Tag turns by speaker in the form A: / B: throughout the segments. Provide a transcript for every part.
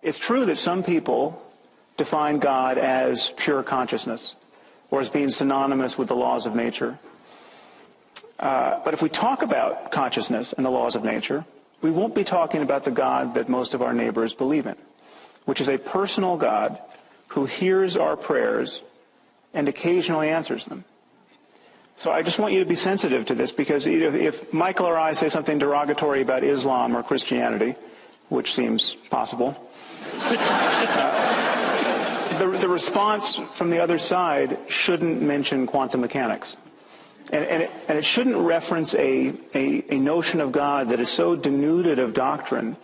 A: It's true that some people define God as pure consciousness or as being synonymous with the laws of nature. But if we talk about consciousness and the laws of nature, we won't be talking about the God that most of our neighbors believe in, which is a personal God who hears our prayers and occasionally answers them. So I just want you to be sensitive to this, because if Michael or I say something derogatory about Islam or Christianity, which seems possible, the response from the other side shouldn't mention quantum mechanics. And it shouldn't reference a notion of God that is so denuded of doctrine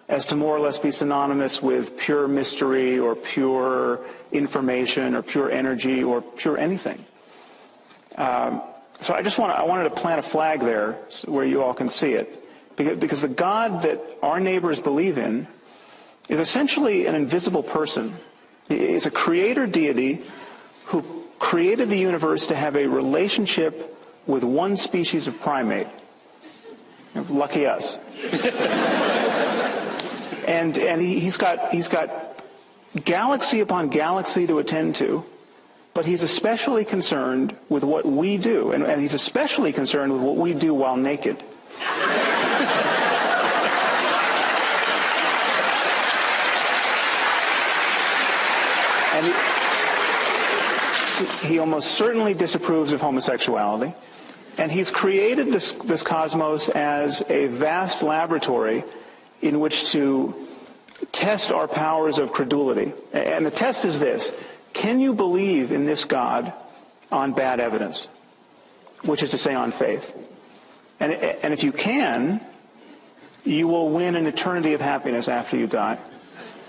A: as to more or less be synonymous with pure mystery or pure information or pure energy or pure anything. So I wanted to plant a flag there where you all can see it. Because the God that our neighbors believe in is essentially an invisible person. It's a creator deity who created the universe to have a relationship with one species of primate. Lucky us. and he's got galaxy upon galaxy to attend to, but he's especially concerned with what we do, and he's especially concerned with what we do while naked. And he almost certainly disapproves of homosexuality. And he's created this cosmos as a vast laboratory in which to test our powers of credulity. And the test is this: can you believe in this God on bad evidence? Which is to say, on faith. And if you can, you will win an eternity of happiness after you die.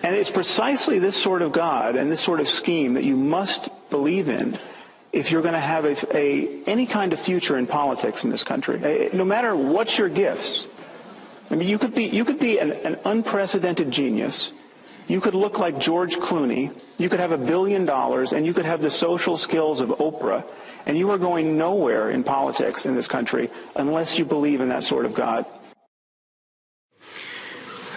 A: And it's precisely this sort of God and this sort of scheme that you must believe in if you're going to have any kind of future in politics in this country. No matter what your gifts. I mean, you could be an unprecedented genius. You could look like George Clooney. You could have $1 billion, and you could have the social skills of Oprah, and you are going nowhere in politics in this country unless you believe in that sort of God.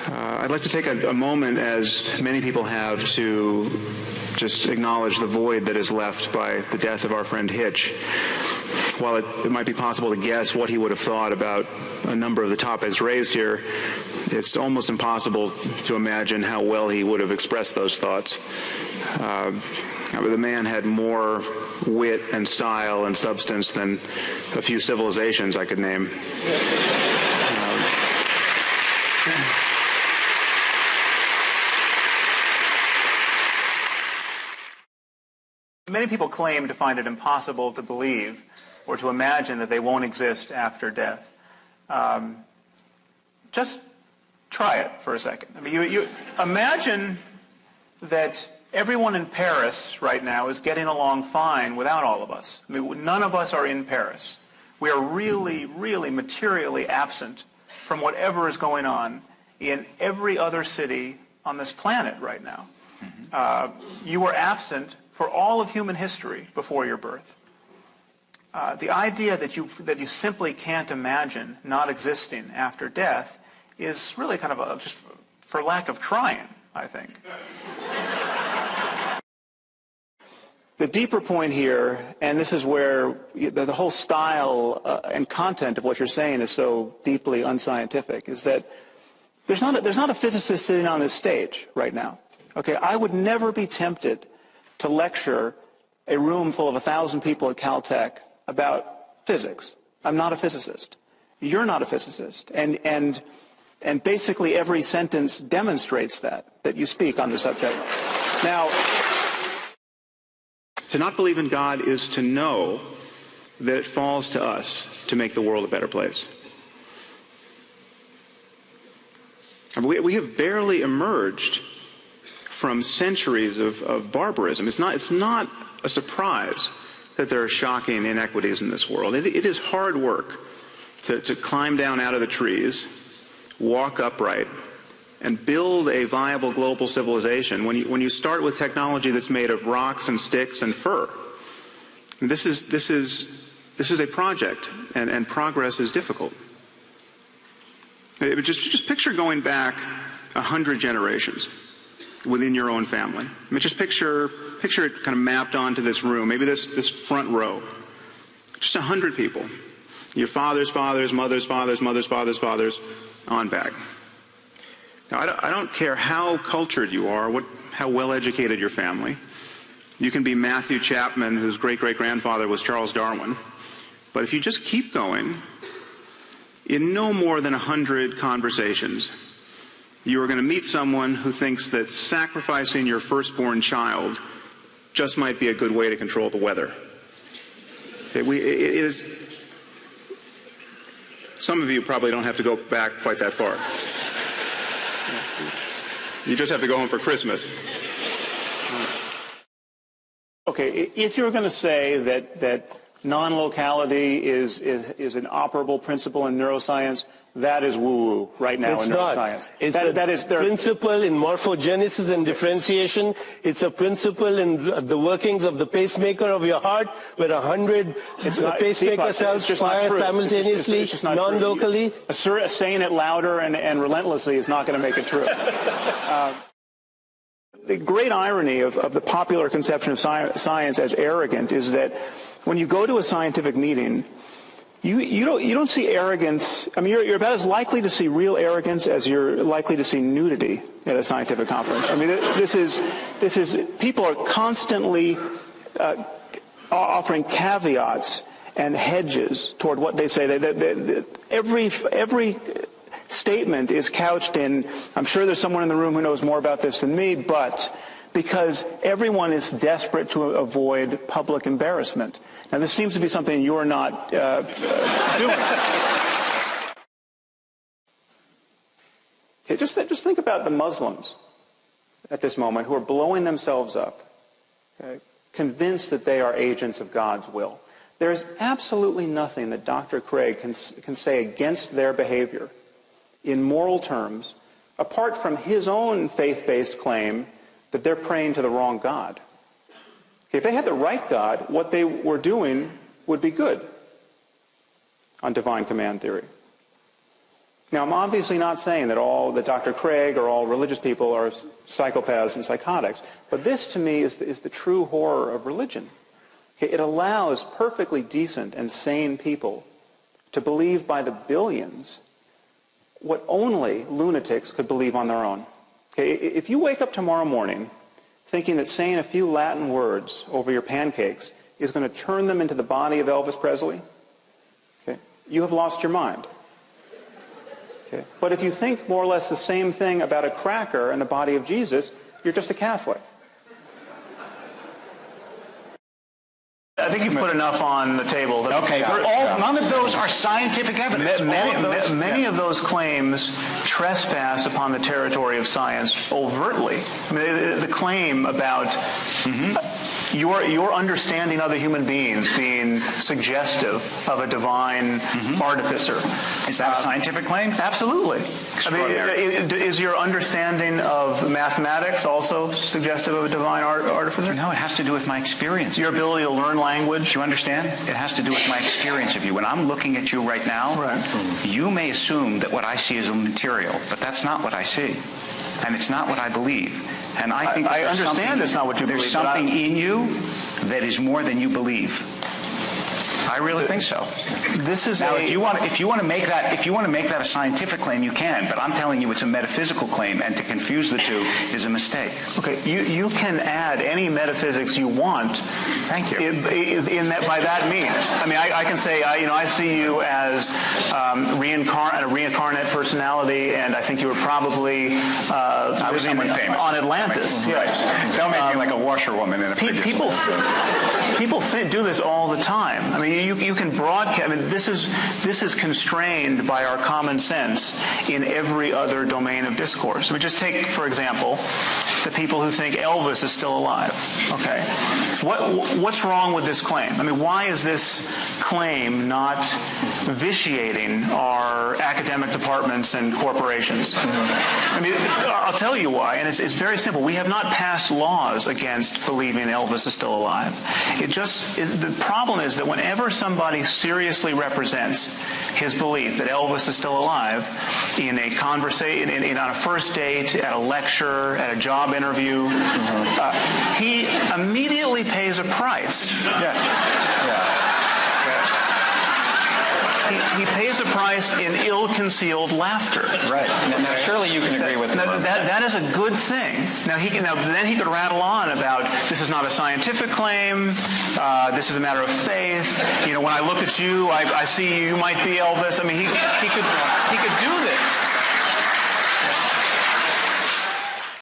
B: I'd like to take a moment, as many people have, to just acknowledge the void that is left by the death of our friend Hitch. While it might be possible to guess what he would have thought about a number of the topics raised here, it's almost impossible to imagine how well he would have expressed those thoughts. The man had more wit and style and substance than a few civilizations I could name.
A: Many people claim to find it impossible to believe or to imagine that they won't exist after death. Just try it for a second. I mean, you imagine that everyone in Paris right now is getting along fine without all of us. I mean, none of us are in Paris. We are really, really materially absent from whatever is going on in every other city on this planet right now. You were absent for all of human history before your birth. The idea that you simply can't imagine not existing after death is really kind of just for lack of trying, I think. The deeper point here, and this is where the whole style and content of what you're saying is so deeply unscientific, is that there's not a physicist sitting on this stage right now. Okay, I would never be tempted to lecture a room full of 1,000 people at Caltech about physics. I'm not a physicist. You're not a physicist. And basically every sentence demonstrates that you speak on the subject. Now,
B: to not believe in God is to know that it falls to us to make the world a better place. We have barely emerged from centuries of barbarism. It's not a surprise that there are shocking inequities in this world. It is hard work to climb down out of the trees, walk upright, and build a viable global civilization when you start with technology that's made of rocks and sticks and fur. And this is this is a project, and progress is difficult. Just picture going back 100 generations within your own family. I mean, just picture it kind of mapped onto this room, maybe this front row. Just 100 people. Your father's fathers, mother's fathers, mother's fathers' fathers, on back. Now, I don't care how cultured you are, how well-educated your family. You can be Matthew Chapman, whose great-great-grandfather was Charles Darwin. But if you just keep going, in no more than 100 conversations, you are going to meet someone who thinks that sacrificing your firstborn child just might be a good way to control the weather. It is. Some of you probably don't have to go back quite that far. You just have to go home for Christmas.
A: Okay, if you're going to say that non-locality is an operable principle in neuroscience, that is woo-woo right now in neuroscience.
C: It's a principle in morphogenesis and differentiation. It's a principle in the workings of the pacemaker of your heart, where 100 pacemaker cells fire simultaneously, non-locally.
A: Saying it louder and relentlessly is not going to make it true. The great irony of the popular conception of science as arrogant is that when you go to a scientific meeting, you don't see arrogance. I mean, you're about as likely to see real arrogance as you're likely to see nudity at a scientific conference. I mean, this is people are constantly offering caveats and hedges toward what they say. Every statement is couched in, I'm sure there's someone in the room who knows more about this than me, but because everyone is desperate to avoid public embarrassment. Now, this seems to be something you're not doing. Okay, just think about the Muslims at this moment who are blowing themselves up, okay, convinced that they are agents of God's will. There is absolutely nothing that Dr. Craig can say against their behavior in moral terms, apart from his own faith-based claim that they're praying to the wrong God. If they had the right God, what they were doing would be good on divine command theory. Now, I'm obviously not saying that Dr. Craig or all religious people are psychopaths and psychotics, but this to me is the true horror of religion. Okay, it allows perfectly decent and sane people to believe by the billions what only lunatics could believe on their own. Okay, if you wake up tomorrow morning thinking that saying a few Latin words over your pancakes is going to turn them into the body of Elvis Presley, okay, you have lost your mind. Okay. But if you think more or less the same thing about a cracker and the body of Jesus, you're just a Catholic. I think you've put enough on the table.
D: Okay, but none of those are scientific evidence.
A: Many of those claims trespass upon the territory of science overtly. I mean, the claim about your understanding other human beings being suggestive of a divine artificer.
D: Is that a scientific claim?
A: Absolutely. I mean, is your understanding of mathematics also suggestive of a divine artificer?
D: No, it has to do with my experience.
A: Your ability to learn language?
D: Do you understand? It has to do with my experience of you. When I'm looking at you right now, you may assume that what I see is immaterial, but that's not what I see. And it's not what I believe. And I think
A: I understand it's not what you believe.
D: There's something in you that is more than you believe. I really think so.
A: This is
D: now, if you want to make that a scientific claim, you can. But I'm telling you, it's a metaphysical claim, and to confuse the two is a mistake.
A: Okay, you can add any metaphysics you want.
D: Thank you.
A: In that, by that means, I mean, I can say, I see you as a reincarnate personality, and I think you were probably
D: I was someone famous
A: on Atlantis. Yes,
D: don't make me like a washerwoman in a
A: people do this all the time. I mean, you can broadcast. I mean, this is constrained by our common sense in every other domain of discourse. I mean, just take, for example, the people who think Elvis is still alive. Okay,
B: what's wrong with this claim? I mean, why is this claim not vitiating our academic departments and corporations? I mean, I'll tell you why, and it's very simple. We have not passed laws against believing Elvis is still alive. The problem is that whenever somebody seriously represents his belief that Elvis is still alive in a conversation, on a first date, at a lecture, at a job interview, he immediately pays a price. He pays a price in ill-concealed laughter.
E: Right. Now, surely you can agree with that.
B: That is a good thing. Then he could rattle on about this is not a scientific claim. This is a matter of faith. When I look at you, I see you might be Elvis. I mean, he could do this.